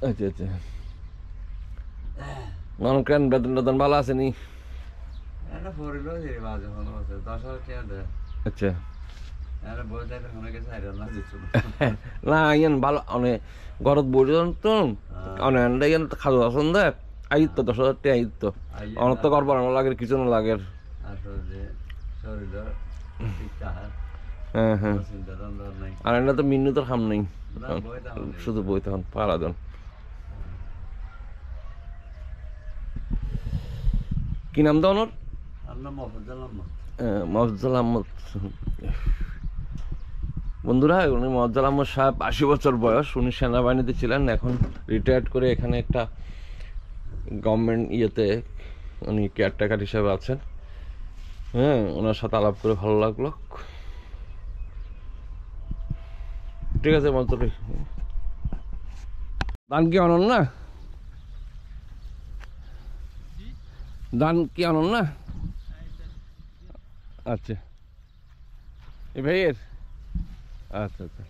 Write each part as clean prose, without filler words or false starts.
আচ্ছা আচ্ছা কেন বেতন টেতন ভালো আছে নি? আচ্ছা না ইয়ান ভালো অনেক ঘরত বসে তো অনেক ইয়ান খাজু আসন দে আইত তো 10,000 টাকা আইত তো অনেক তো ঘর বানানো লাগে কিছু না লাগে। হ্যাঁ হ্যাঁ আর এটা তো মিন্নু তোর খাম নেই শুধু বই তখন পারা দেন। কি নাম তো ওনার? মফজল আহমদ। বন্ধুরা উনি মফজল আহমদ সাহেব 80 বছর বয়স, উনি সেনাবাহিনীতে ছিলেন, এখন রিটায়ার্ড করে এখানে একটা গভর্নমেন্ট ইয়েতে উনি কেয়ারটেকার হিসেবে আছেন। হ্যাঁ ওনার সাথে আলাপ করে ভালো লাগলো। ঠিক আছে মন্তরি দান কি আনন না? দান কি আনন না? আচ্ছা এই ভাইয়ের আচ্ছা আচ্ছা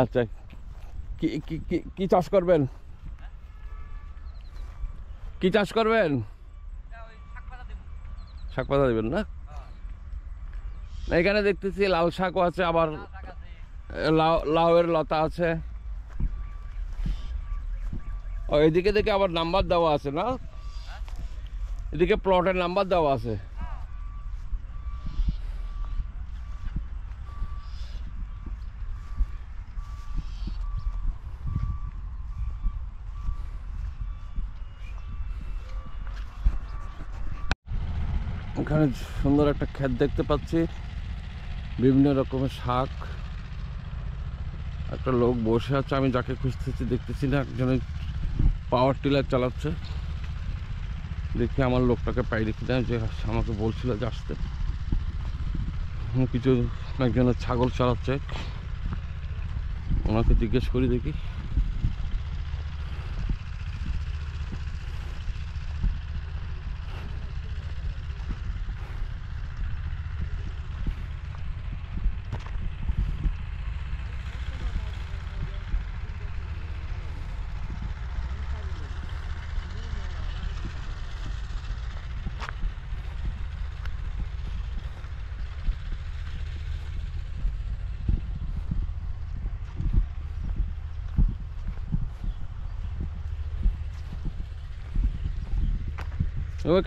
আচ্ছা কি কি কি চাষ করবেন? কি চাষ করবেন? শাক পাতা দেবেন না? এখানে দেখতেছি লাল শাকও আছে, আবার লাউয়ের লতা আছে। ও এদিকে দেখে আবার নাম্বার দেওয়া আছে না? এদিকে প্লটের নাম্বার দেওয়া আছে। এখানে সুন্দর একটা ক্ষেত দেখতে পাচ্ছি, বিভিন্ন রকমের শাক। একটা লোক বসে আছে, আমি যাকে খুঁজতেছি দেখতেছি না, একজনে পাওয়ার টিলার চালাচ্ছে। দেখি আমার লোকটাকে পাই দেখি না, যে আমাকে বলছিল যে আসতে। কিছু একজনের ছাগল চালাচ্ছে, ওনাকে জিজ্ঞেস করি দেখি।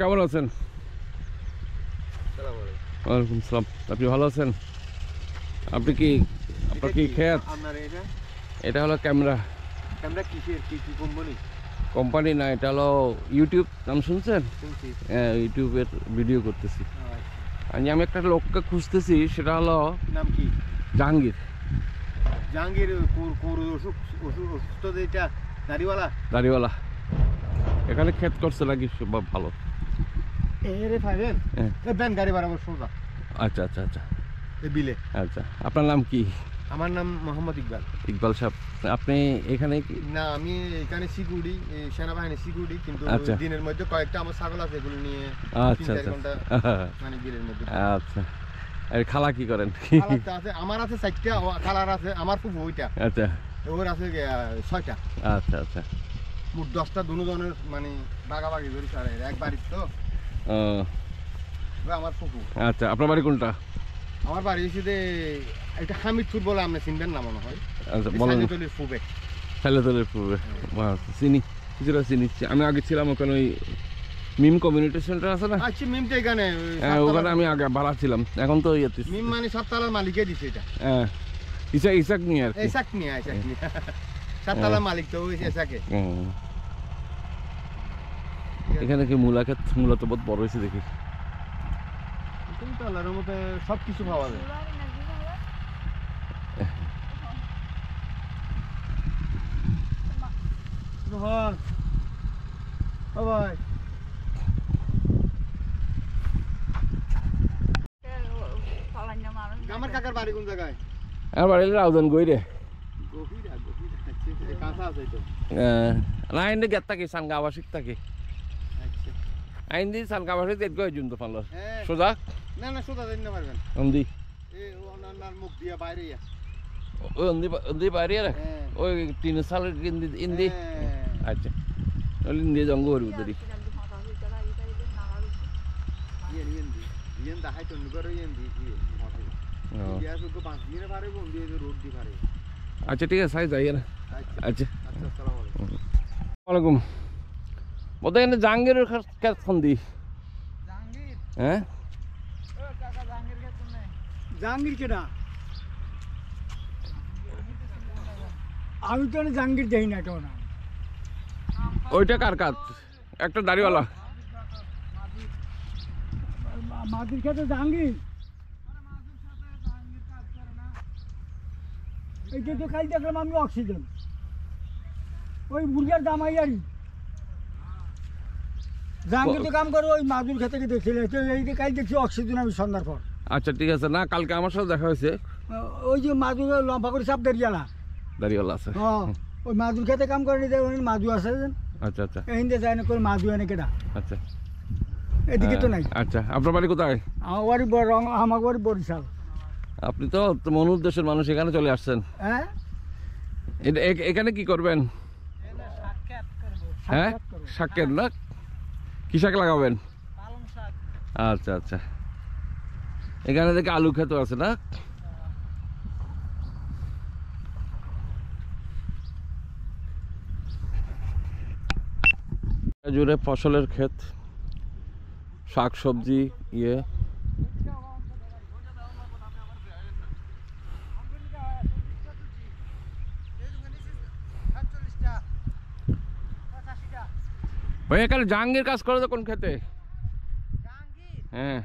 কেমন আছেন? ওয়ালাইকুম সালাম। আপনি ভালো আছেন? আপনি কি আপনার কি খেত? এটা হলো ক্যামেরা। কোম্পানি না, এটা হলো ইউটিউব। নাম শুনছেন? হ্যাঁ ইউটিউবের ভিডিও করতেছি। আমি একটা লোককে খুঁজতেছি, সেটা হলো নাম কি? জাহাঙ্গীর। জাহাঙ্গীর দাড়িওয়ালা। এখানে ক্ষেত করছে নাকি? ভালো। গাড়ি বাড়াবার সোজা। আচ্ছা আচ্ছা আচ্ছা বিলে। আচ্ছা আপনার নাম কি? আমার নাম মোহাম্মদ ইকবাল। ইকবাল সাহেব, আপনি এখানে কি? না আমি এখানে সিকিউরিটি, সেনাবাহিনী সিকিউরিটি, কিন্তু দিনের মধ্যে কয়েকটা আমার ছাগল আছে, এগুলো নিয়ে আচ্ছা আচ্ছা মানে বিলের মধ্যে। আচ্ছা আর খালা কি করেন? আছে আমার আছে 4টা, খালার আছে, আমার খুব ওইটা। আচ্ছা ওর আছে 6টা। আচ্ছা আচ্ছা মোট 10টা দুজনের মানে ভাগাভাগি করি স্যার, এক বাড়ির তো। আমার পুকুর। আচ্ছা আপনার বাড়ি কোনটা? আমার বাড়ি হচ্ছে এটা হামিদপুর বলে, আপনি চিনবেন না মনে হয়। আচ্ছা বলেন। শাইলাতলের পূর্বে। চিনি, কিছুটা চিনিচ্ছি। আমি আগে ছিলাম ওখানে, ওই মিম কমিউনিটি সেন্টার আছে না? আচ্ছা মিমটা এখানে। হ্যাঁ ওখানে আমি আগে ভাড়া ছিলাম, এখন তো ইয়েতে। মিম মানে সাততলার মালিকে দিছে এটা। হ্যাঁ ইসাক নিয়ে আর কি। ইসাক নিয়ে সাততলার মালিক তো ওই ইসাকে। এখানে কি মূলা ক্ষেত? মূলা তো বহুত বড় হয়েছে দেখি। তিনতলার মধ্যে সব কিছু পাওয়া যায়। রোহন ও ভাই আমার কাকার বাড়ি কোন জায়গায়? আমার বাড়ি রাউজান গইরে গভীরা গভীরা আচ্ছা কাঁচা আছে তো। না আইন গেত থাকি সানগা আবাসিক থাকি আচ্ছা আইন দি সানগা আবাসিক দেখ গই জুন তো পারলো হ্যাঁ সোজা না না সোজা যাইতে না পারবেন অন্দি এই ওনার মুখ দিয়া বাইরে ইয়া ওই অন্দি অন্দি বাইরে রে হ্যাঁ ওই 3 সাল ইন্দি ইন্দি হ্যাঁ। আচ্ছা নলি ইন্দি জঙ্গ হরি উদরি ইয়েন দাহাই তো নিগর ইয়েন দি কি মতে ইয়া সুক 5 দিনে পারে বন্ধি এই রোড দি পারে। আচ্ছা ঠিক আছে সাই যাই না আচ্ছা আচ্ছা আচ্ছা আসসালামু আলাইকুম। ওয়ালাইকুম বলতে এখানে জাহাঙ্গীরের কাজ ফন্দি জাহাঙ্গীর হ্যাঁ ও কাকা জাহাঙ্গীর কে তুমি জাহাঙ্গীর কেডা আমি তো জাহাঙ্গীর দেই না তো না ওইটা কার কাজ একটা দাড়িওয়ালা মাদির খেতে জাহাঙ্গীর এই যে তো কাল দেখলাম আমি অক্সিজেন ওই মুরগির দামাইয়ারি জাহাঙ্গীর তো কাম করে ওই মাদুর খেতে দেখছিলে তো এই যে কাল দেখছি অক্সিজেন আমি সন্ধ্যার পর আচ্ছা ঠিক আছে না কালকে আমার সাথে দেখা হয়েছে ওই যে মাদুর লম্বা করে সাপ দাঁড়িয়ালা দাড়িওয়ালা আছে হ্যাঁ ওই মাদুর খেতে কাম করে নিতে মাদু আছে আচ্ছা আচ্ছা হিন্দে যায় না করে মাদু এনে কেটা আচ্ছা এদিকে তো নাই আচ্ছা আপনার বাড়ি কোথায় আমার বাড়ি রং আমার বাড়ি বরিশাল আপনি তো মনুর দেশের মানুষ এখানে চলে আসছেন হ্যাঁ এখানে কি করবেন হ্যাঁ শাকের না কি শাক লাগাবেন আচ্ছা আচ্ছা এখানে দেখে আলু ক্ষেত আছে না জুড়ে ফসলের ক্ষেত শাক সবজি ইয়ে ভাই এখানে জাহাঙ্গীর কাজ করে তো কোন খেতে হ্যাঁ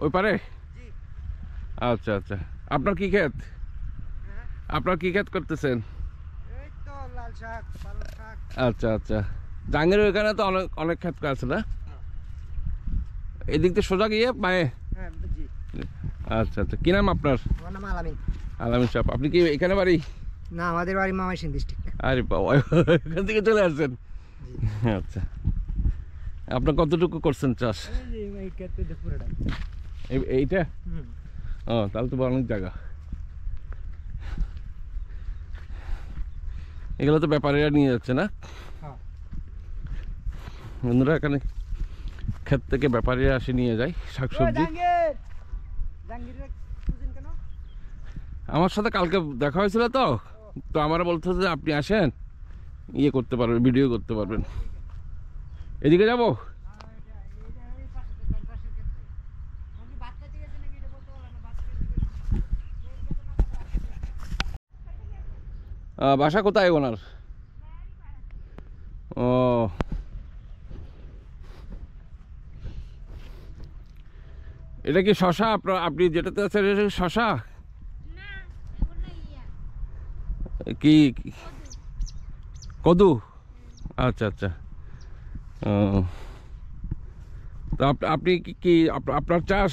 ওই পারে আচ্ছা আচ্ছা আপনার কি ক্ষেত আপনার কি ক্ষেত করতেছেন আচ্ছা আচ্ছা জাহাঙ্গীর ওইখানে তো অনেক অনেক ক্ষেত আছে না এদিক থেকে সোজা গিয়ে পায়ে আচ্ছা আচ্ছা কি নাম আপনার আলামিন সাহেব আপনি কি এখানে বাড়ি না আমাদের বাড়ি মামাইসিং ডিস্ট্রিক্ট আরে বাবা এখান থেকে চলে আসছেন আচ্ছা আপনার কতটুকু করছেন চাষ এইটা ও তাহলে তো অনেক জায়গা এগুলো তো ব্যাপারীরা নিয়ে যাচ্ছে না বন্ধুরা এখানে ক্ষেত থেকে ব্যাপারীরা আসে নিয়ে যায় শাকসবজি আমার সাথে কালকে দেখা হয়েছিল তো তো আমার বলতে যে আপনি আসেন ইয়ে করতে পারবেন ভিডিও করতে পারবেন এদিকে যাব বাসা কোথায় ওনার ও এটা কি শশা আপনার আপনি যেটাতে আছেন এটা কি শশা কি কদু আচ্ছা আচ্ছা ও তো আপনি কি আপনার চাষ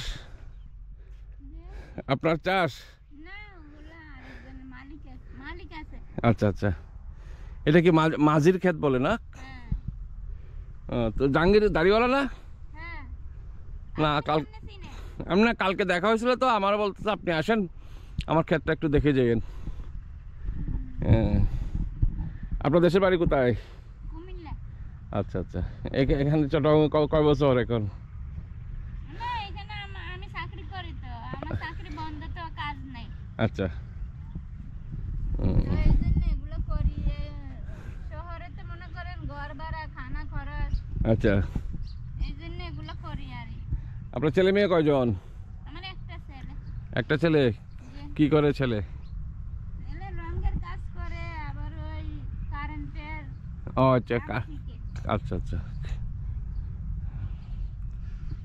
আপনার চাষ আচ্ছা আচ্ছা এটা কি মাঝির ক্ষেত বলে না তো জাহাঙ্গীর দাড়িওয়ালা না না আমি না কালকে দেখা হয়েছিল তো আমার বলতেছে আপনি আসেন আমার ক্ষেতটা একটু দেখে যাবেন হ্যাঁ আপনার দেশের বাড়ি কোথায় আচ্ছা আচ্ছা এখানে চট্টগ্রামে কয় বছর এখন আচ্ছা আচ্ছা আপনার ছেলে মেয়ে কয়জন একটা ছেলে কি করে ছেলে ও আচ্ছা আচ্ছা আচ্ছা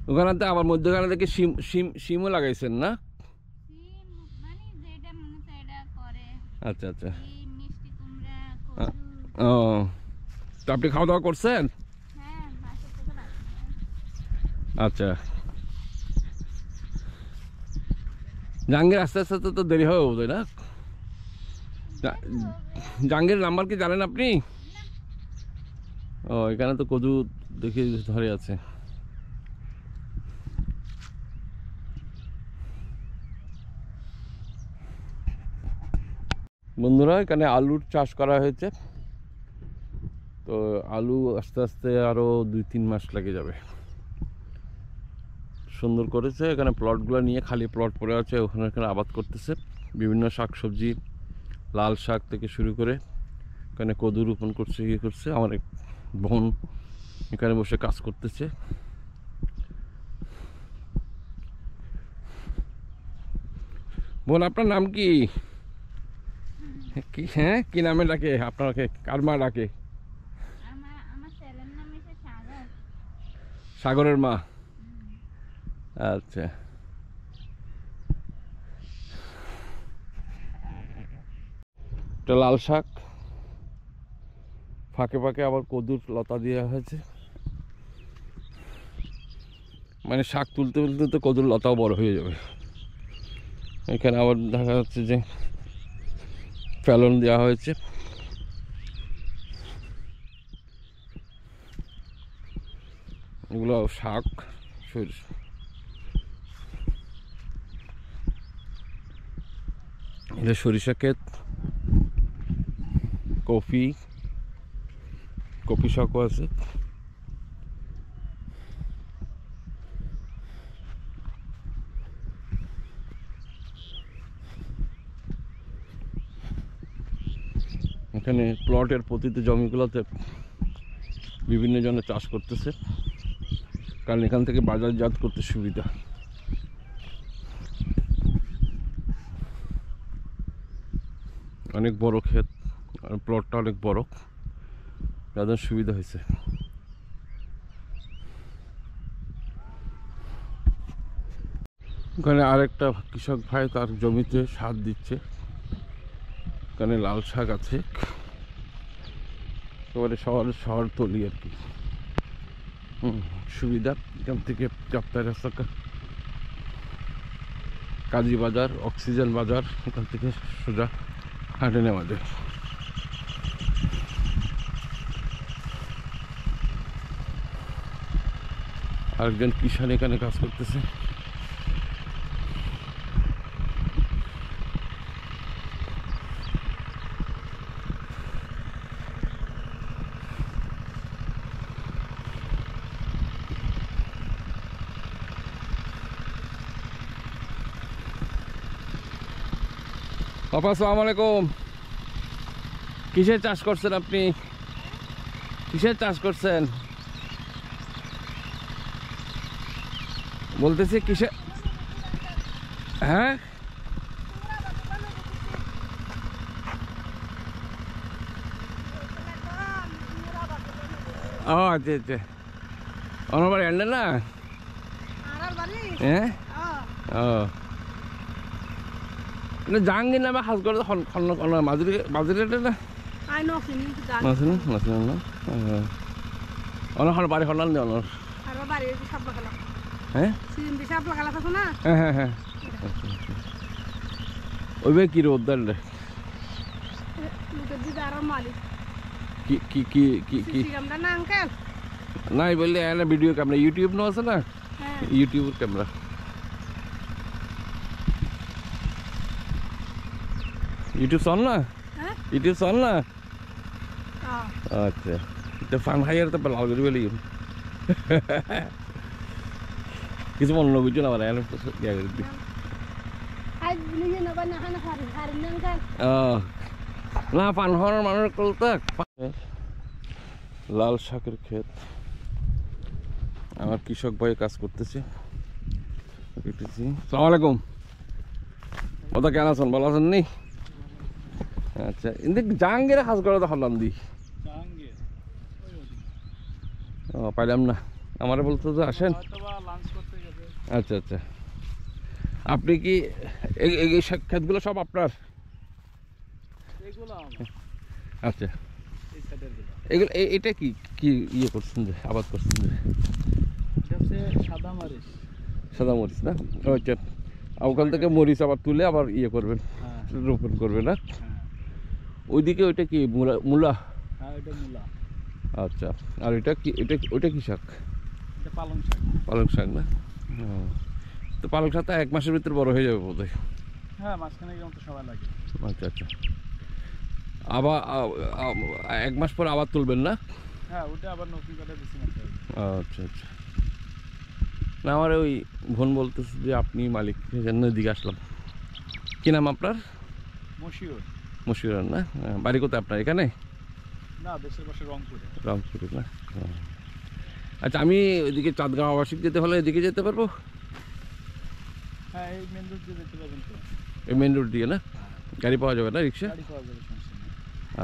ওখানে তো আবার মধ্যখানে দেখি শিমও লাগাইছেন না আচ্ছা আচ্ছা ও, তো আপনি খাওয়া দাওয়া করছেন? হ্যাঁ বাসা থেকে বাসা আচ্ছা, জাহাঙ্গীর আস্তে আস্তে তো দেরি হবে বোধহয় না? জাহাঙ্গীর নাম্বার কি জানেন আপনি? ও, এখানে তো কদু দেখি ধরে আছে। বন্ধুরা, এখানে আলুর চাষ করা হয়েছে, তো আলু আস্তে আস্তে আরো 2-3 মাস লেগে যাবে। সুন্দর করেছে, এখানে প্লটগুলো নিয়ে খালি প্লট পড়ে আছে, ওখানে এখানে আবাদ করতেছে বিভিন্ন শাক সবজি, লাল শাক থেকে শুরু করে এখানে কদু রোপণ করছে, ইয়ে করছে। আমার এক বোন এখানে বসে কাজ করতেছে। বোন, আপনার নাম কি? কি, হ্যাঁ, কি নামে ডাকে আপনাকে? কার মা ডাকে? আমার ছেলের নাম হচ্ছে সাগর। সাগরের মা। আচ্ছা, এটা লাল শাক, ফাঁকে ফাঁকে আবার কদুর লতা দেওয়া হয়েছে, মানে শাক তুলতে তুলতে তো কদুর লতাও বড় হয়ে যাবে। এখানে আবার দেখা যাচ্ছে যে ফেলন দেওয়া হয়েছে। এগুলো শাক, এটা সরিষা ক্ষেত, কফি শাকও আছে। এখানে প্লটের প্রতিটি জমিগুলোতে বিভিন্ন জনের চাষ করতেছে, কারণ এখান থেকে বাজারজাত করতে সুবিধা। অনেক বড় ক্ষেত, আর প্লটটা অনেক বড়, যাদের সুবিধা হয়েছে। ওখানে আরেকটা কৃষক ভাই তার জমিতে সার দিচ্ছে, এখানে লাল শাক আছে, একেবারে শহর তলি আর কি। সুবিধা, এখান থেকে চাপ্তাই রাস্তা, কাজী বাজার, অক্সিজেন বাজার, এখান থেকে সোজা হাঁটে নেওয়া যায়। আরেকজন কিষান এখানে কাজ করতেছে। আপা, আসসালামু আলাইকুম। কিসের চাষ করছেন আপনি? কিসের চাষ করছেন বলতেছি? কিসে? হ্যাঁ, ও আচ্ছা আচ্ছা, অনবার এন্ড না? হ্যাঁ, ও, জাহাঙ্গীর নামে সাজ করে মাজুলি না? অনখন বাড়ি সলাল নি অনর? হ্যাঁ হ্যাঁ হ্যাঁ হ্যাঁ, ওইভাবে কি রে উদ্ধার রে? কি কি কি কি কি নাই বললে এনে ভিডিও ক্যামেরা, ইউটিউব নো আছে না? ইউটিউবের ক্যামেরা। ইউটিউব চল না? ইউটিউব চল না? আচ্ছা, তো ফান খাইয়ার তো লাল করে বলি কিছু মনে না বুঝছো না, আবার এনে ইয়া করে দি। না, পান হওয়ার মানুষ করতে। লাল শাকের ক্ষেত, আমার কৃষক ভাই কাজ করতেছে। সালাম আলাইকুম। ওটা কেন আছেন, ভালো আছেন নি? আচ্ছা, কিন্তু জাহাঙ্গীরে কাজ করে তো হলাম দি। ও, পাইলাম না, আমারে বলতো যে আসেন। আচ্ছা আচ্ছা, আপনি কি এই ক্ষেতগুলো সব আপনার? আচ্ছা, সাইডের গুলো এগুলো এটা কি কি ইয়ে করছেন যে আবাদ করছেন যে এটা হচ্ছে সাদা মরিচ। সাদা মরিচ না? আচ্ছা, ওখান থেকে মরিচ আবার তুলে আবার ইয়ে করবেন, হ্যাঁ রোপণ করবেন না? হ্যাঁ ওইদিকে ওইটা কি মূলা? মূলা? হ্যাঁ, এটা মূলা। আচ্ছা, আর এটা কি, এটা ওইটা কি শাক? এটা পালং শাক। পালং শাক না? তো পালং শাক তো 1 মাসের ভিতর বড় হয়ে যাবে বোধ হয়। হ্যাঁ, মাঝখানে গেলে তো সময় লাগে। আচ্ছা আচ্ছা, আবার 1 মাস পর আবার তুলবেন না? হ্যাঁ, ওটা আবার নতুন করে বেশি মারতে হবে। আচ্ছা আচ্ছা, না আমার ওই বোন বলতেছে যে আপনি মালিক, সেই জন্য এদিকে আসলাম। কি নাম আপনার? মশিউর। মুশিউর না? বাড়ি কোথায় আপনার? এখানে? না, দেশের পাশে রংপুরে। রংপুরে না? আচ্ছা, আমি ওইদিকে চাঁদগাঁও আবাসিক যেতে হলে এদিকে যেতে পারবো? হ্যাঁ, এই মেন রোড দিয়ে যেতে পারবেন তো। এই মেন রোড দিয়ে না? গাড়ি পাওয়া যাবে না, রিক্সা? গাড়ি পাওয়া যাবে, সমস্যা নেই।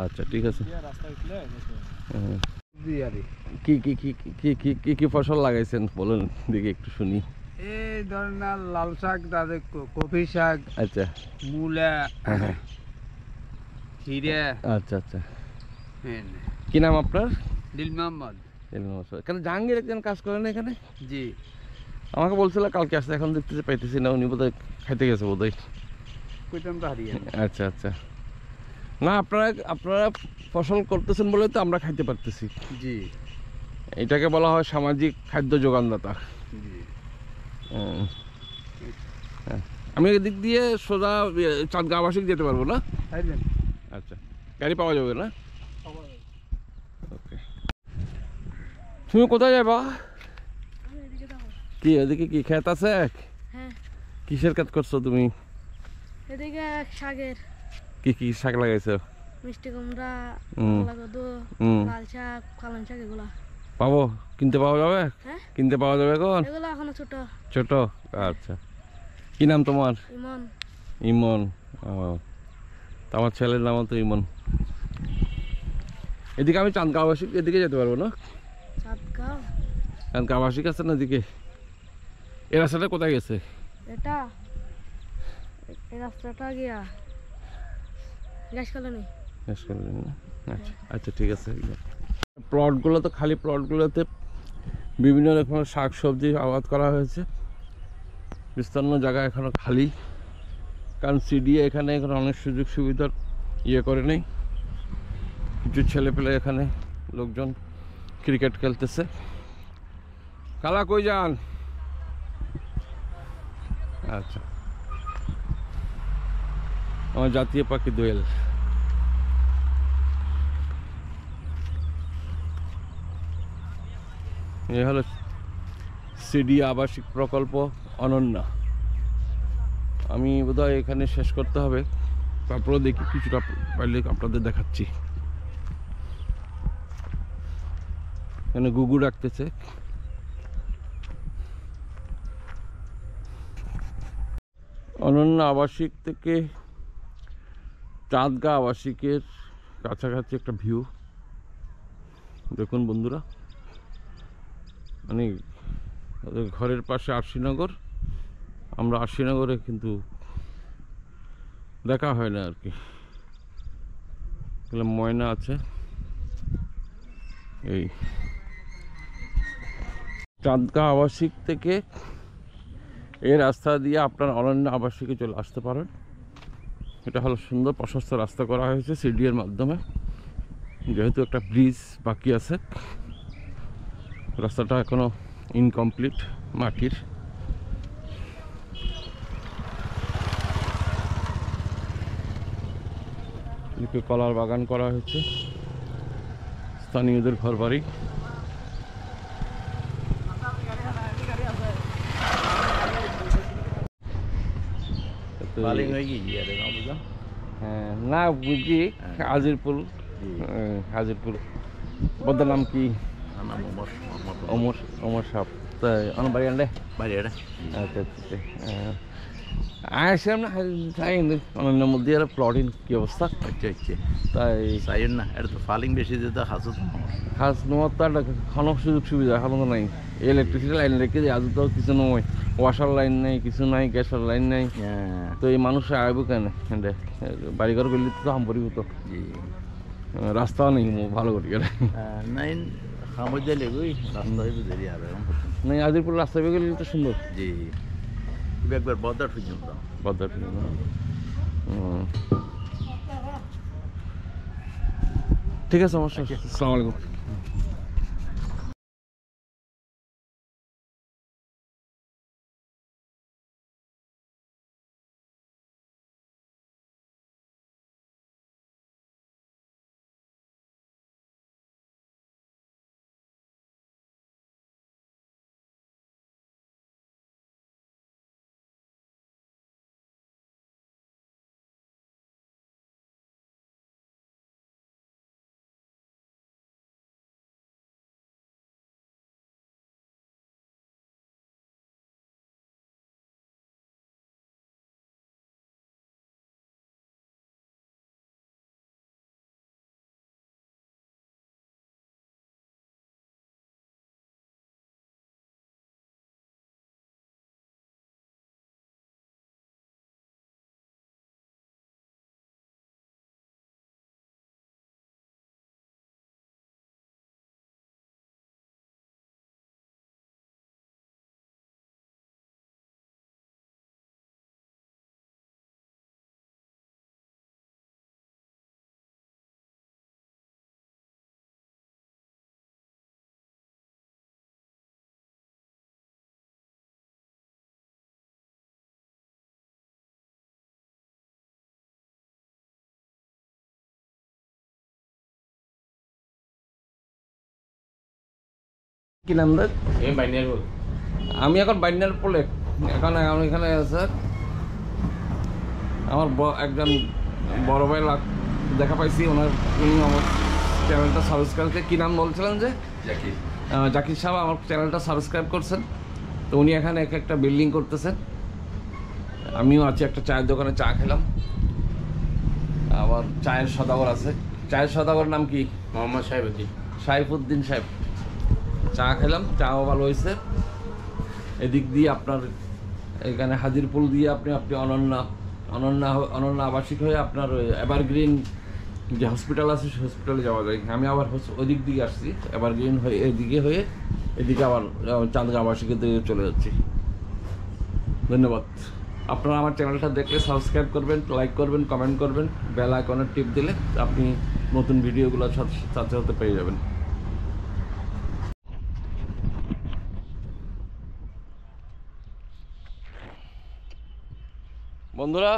আচ্ছা ঠিক আছে। দিয়ে রাস্তায় উঠলে যেতে পারবেন। হ্যাঁ। দিয়ারি কি কি কি কি কি কি কি ফসল লাগাইছেন বলুন দেখি একটু শুনি। এই ধরেন না, লাল শাক, তাদের কফি শাক, আচ্ছা মূলা, হ্যাঁ হ্যাঁ, হিরে, আচ্ছা আচ্ছা। কি নাম আপনার? দিল মোহাম্মদ। এখানে জাহাঙ্গীর একজন কাজ করেন এখানে? জি, আমাকে বলছিল কালকে আসতে, এখন দেখতে পাইতেছি না, উনি বোধহয় খাইতে গেছে বোধহয়। কইতাম তো হারিয়ে। আচ্ছা আচ্ছা, না আপনারা আপনারা ফসল করতেছেন বলে তো আমরা খাইতে পারতেছি। জি এটাকে বলা হয় সামাজিক খাদ্য যোগানদাতা। জি। হ্যাঁ, আমি এদিক দিয়ে সোজা চাঁদগাঁও আবাসিক যেতে পারবো না? হারিবেন। আচ্ছা, গাড়ি পাওয়া যাবে না? ওকে, তুমি কোথায় যাবা? কি এদিকে কি ক্ষেত আছে? হ্যাঁ, কিসের কাজ করছো তুমি? এদিকে শাকের, কি কি শাক লাগাইছো? মিষ্টি কুমড়া, হুম। কলা কদু, হুম, লাল শাক, পালং শাক, এগুলা। পাবো? কিনতে পাওয়া যাবে? হ্যাঁ, কিনতে পাওয়া যাবে এখন? এগুলা এখনো ছোট। ছোট? আচ্ছা, কি নাম তোমার? ইমন। ইমন? ও, তা আমার ছেলের নামও তো ইমন। এদিকে আমি চাঁদগাঁও আবাসিক এদিকে যেতে পারবো না? চাঁদগাঁও, চাঁদগাঁও আবাসিক আছে না এদিকে? এই রাস্তাটা কোথায় গেছে? এটা এই রাস্তাটা গিয়া গ্যাস কলোনি। শেষ করে দিন না? আচ্ছা আচ্ছা, ঠিক আছে। প্লটগুলো তো খালি, প্লটগুলোতে বিভিন্ন রকমের শাক সবজি আবাদ করা হয়েছে। বিস্তীর্ণ জায়গা এখনো খালি, কারণ সিডিএ এখানে অনেক সুযোগ সুবিধার ইয়ে করে নেই। কিছু ছেলে পেলে এখানে লোকজন ক্রিকেট খেলতেছে। কালা কই যান? আচ্ছা, আমার জাতীয় পাখি দোয়েল। এ হলো সিডি আবাসিক প্রকল্প অনন্যা। আমি বোধহয় এখানে শেষ করতে হবে, তারপরে দেখি কিছুটা পাইলে আপনাদের দেখাচ্ছি। এখানে গুগু রাখতেছে। অনন্যা আবাসিক থেকে চাঁদগাঁও আবাসিকের কাছাকাছি একটা ভিউ দেখুন বন্ধুরা। মানে ওদের ঘরের পাশে আরশিনগর, আমরা আরশিনগরে কিন্তু দেখা হয় না আর কি। ময়না আছে। এই চাঁদগাঁও আবাসিক থেকে এই রাস্তা দিয়ে আপনার অনন্য আবাসিকে চলে আসতে পারেন। এটা হলো সুন্দর প্রশস্ত রাস্তা করা হয়েছে সিডিএর মাধ্যমে, যেহেতু একটা ব্রিজ বাকি আছে। রাস্তাটা এখনো ইনকমপ্লিট, মাটির। কলার বাগান করা হয়েছে, স্থানীয়দের ঘর বাড়ি। হ্যাঁ, না বুঝি হাজিরপুর। হাজিরপুর বদার নাম কি? অমর অমর সাপ। তাই অন বাড়ি আনলে আচ্ছা আচ্ছা। আসলাম না অনন্যের মধ্যে আর প্লটিং কি অবস্থা? আচ্ছা আচ্ছা, তাই চাইয়ের না, এটা তো ফালিং বেশি যেতে হাসু তো খাস নেওয়ার তো একটা কোনো সুযোগ সুবিধা এখনো তো নাই। ইলেকট্রিসিটি লাইন রেখে দিয়ে আজ তো কিছু নয়, ওয়াশার লাইন নেই, কিছু নাই, গ্যাসের লাইন নেই। তো এই মানুষ আইব কেন? বাড়িঘর করলে তো হাম পরিব তো। রাস্তাও নেই ভালো করে গেলে নাই খামত যাইলে গই রাস্তা হইব দেরি আর এখন পর্যন্ত। না আজিরপুর রাস্তা বেয়ে গেলে তো সুন্দর জি একবার বদার পর্যন্ত বাজার ঠিক আছে সমস্যা নেই। আসসালামু আলাইকুম। কি নাম দেখ আমি এখন বাইনার পোলে এখন আমি এখানে স্যার আমার একজন বড় ভাই দেখা পাইছি ওনার উনি আমার চ্যানেলটা সাবস্ক্রাইব কি নাম বলছিলেন যে জাকির সাহেব আমার চ্যানেলটা সাবস্ক্রাইব করছেন তো উনি এখানে একটা বিল্ডিং করতেছেন আমিও আছি একটা চায়ের দোকানে চা খেলাম আবার চায়ের সদাগর আছে চায়ের সদাগর নাম কি মোহাম্মদ সাইফুদ্দিন সাহেব চা খেলাম চাও ভালো হয়েছে এদিক দিয়ে আপনার এখানে হাজিরপুল দিয়ে আপনি অনন্যা আবাসিক হয়ে আপনার এভারগ্রিন যে হসপিটাল আছে সেই হসপিটালে যাওয়া যায় আমি আবার ওই দিক আসছি এভারগ্রিন হয়ে এদিকে আবার চাঁদগা আবাসিকের দিকে চলে যাচ্ছি ধন্যবাদ আপনারা আমার চ্যানেলটা দেখলে সাবস্ক্রাইব করবেন লাইক করবেন কমেন্ট করবেন বেল আইকনের টিপ দিলে আপনি নতুন ভিডিওগুলো সাথে সাথে পেয়ে যাবেন বন্ধুরা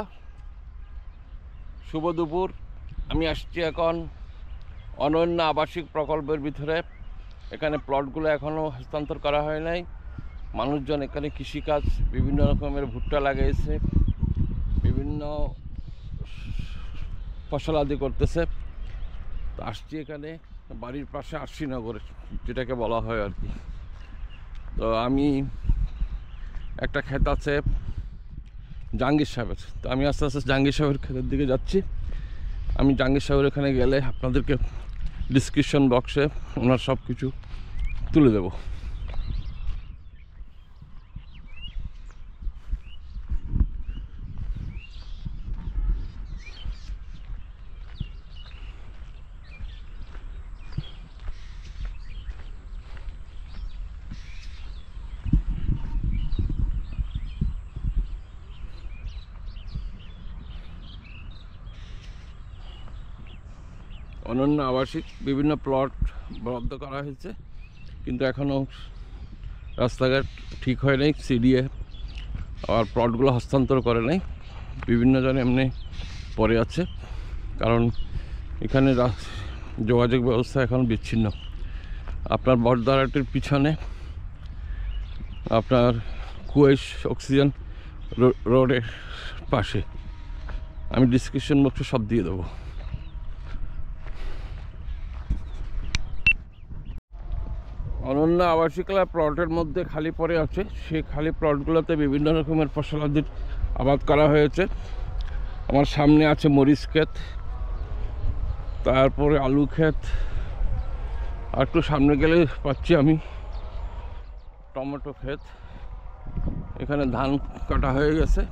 শুভ দুপুর আমি আসছি এখন অনন্য আবাসিক প্রকল্পের ভিতরে এখানে প্লটগুলো এখনও হস্তান্তর করা হয় নাই মানুষজন এখানে কৃষিকাজ বিভিন্ন রকমের ভুট্টা লাগিয়েছে বিভিন্ন ফসলাদি করতেছে তো আসছি এখানে বাড়ির পাশে আশিনগরে যেটাকে বলা হয় আর কি তো আমি একটা ক্ষেত আছে জাহাঙ্গীর সাহেবের তো আমি আস্তে আস্তে জাহাঙ্গীর সাহেবের ক্ষেতের দিকে যাচ্ছি আমি জাহাঙ্গীর সাহেবের এখানে গেলে আপনাদেরকে ডিসক্রিপশন বক্সে ওনার সব কিছু তুলে দেব অনন্য আবাসিক বিভিন্ন প্লট বরাদ্দ করা হয়েছে কিন্তু এখনও রাস্তাঘাট ঠিক হয় নাই সিডিএ আর প্লটগুলো হস্তান্তর করে নাই বিভিন্ন জন এমনি পড়ে আছে কারণ এখানে যোগাযোগ ব্যবস্থা এখন বিচ্ছিন্ন আপনার বটদারাটির পিছনে আপনার কুয়েস অক্সিজেন রোডের পাশে আমি ডিসক্রিপশন বক্সে সব দিয়ে দেবো অনন্য আবাসিকলা প্লটের মধ্যে খালি পড়ে আছে সেই খালি প্লটগুলোতে বিভিন্ন রকমের ফসলাদির আবাদ করা হয়েছে আমার সামনে আছে মরিচ ক্ষেত তারপরে আলু ক্ষেত আর একটু সামনে গেলে পাচ্ছি আমি টমেটো ক্ষেত এখানে ধান কাটা হয়ে গেছে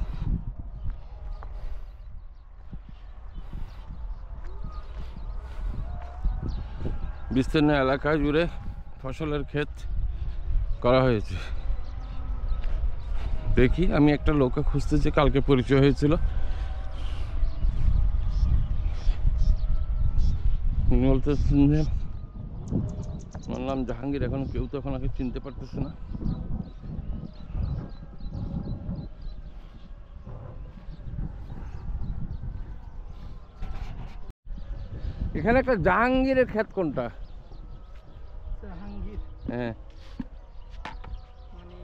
বিস্তীর্ণ এলাকা জুড়ে ফসলের ক্ষেত করা হয়েছে। দেখি, আমি একটা লোককে খুঁজতেছি, কালকে পরিচয় হয়েছিল। উনি বলতেছেন যে আমার নাম জাহাঙ্গীর, এখন কেউ তো এখন আগে চিনতে পারতেছে না। এখানে একটা জাহাঙ্গীরের ক্ষেত কোনটা? জাহাঙ্গীর হ্যাঁ, মানে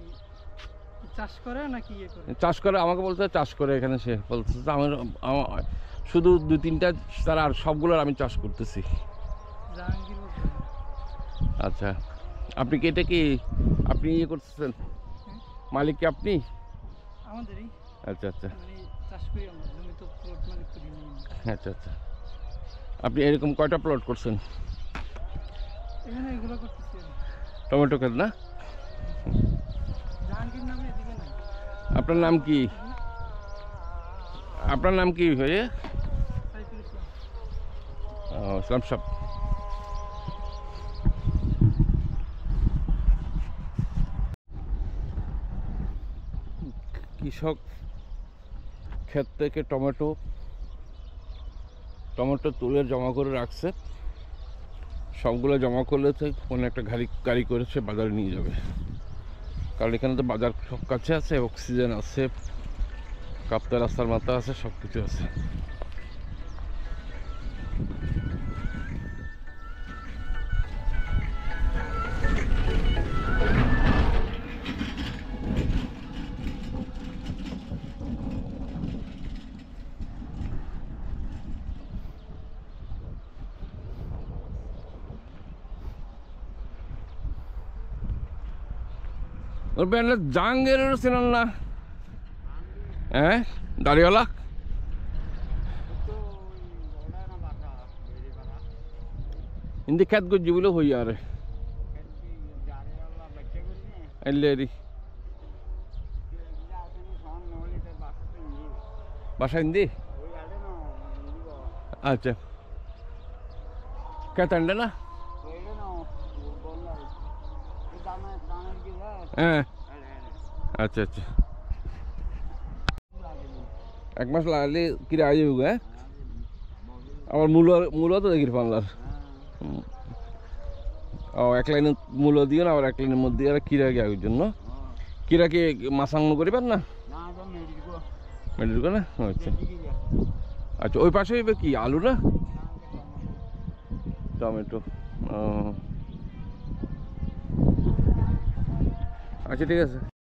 চাষ করে নাকি ইয়ে করে? চাষ করে, আমাকে বলতে চাষ করে। এখানে সে বলছে যে আমার শুধু 2-3টা তারা, আর সবগুলোর আমি চাষ করতেছি। জাহাঙ্গীর বলতে আচ্ছা, আপনি কি এটা কি আপনি ইয়ে করতেছেন? মালিক কি আপনি? আমাদেরই আচ্ছা আচ্ছা মানে চাষ করি আমরা, জমি তো প্লট মালিক করি না। আচ্ছা আচ্ছা। আপনি এরকম কয়টা প্লট করছেন? এখানে এগুলো করতেছি আমি। টমেটো ক্ষেত না? জাহাঙ্গীর নামে এদিকে না। আপনার নাম কি? আপনার নাম কি হয়ে? সাইফুল ইসলাম। ইসলাম সাহেব। কৃষক ক্ষেত থেকে টমেটো তুলে জমা করে রাখছে। সবগুলো জমা করলে তো কোনো একটা গাড়ি করে সে বাজারে নিয়ে যাবে, কারণ এখানে তো বাজার সব কাছে আছে, অক্সিজেন আছে, কাপ্তা রাস্তার মাথা আছে, সব কিছু আছে। ওর ব্যান্ডে জাহাঙ্গীরেরও চেনেন না? হ্যাঁ, দাড়িওয়ালা। ইন্দি খ্যাত করছি বলে হই আরে এলি বাসা হিন্দি। আচ্ছা, খ্যাত আনলে না? হ্যাঁ, আচ্ছা আচ্ছা। 1 মাস লাগালে কিরা আই যাবো? হ্যাঁ, আমার মূল তো দেখি পানলার। ও, 1 লাইনের মূল দিও না, আবার 1 লাইনের মধ্যে আর কিরা গে ওই জন্য। কিরা কি মাসাঙ্গ করিবেন না? মেডিকো না? আচ্ছা আচ্ছা। ওই পাশে হইবে কি আলু না টমেটো? ও আচ্ছা, ঠিক আছে।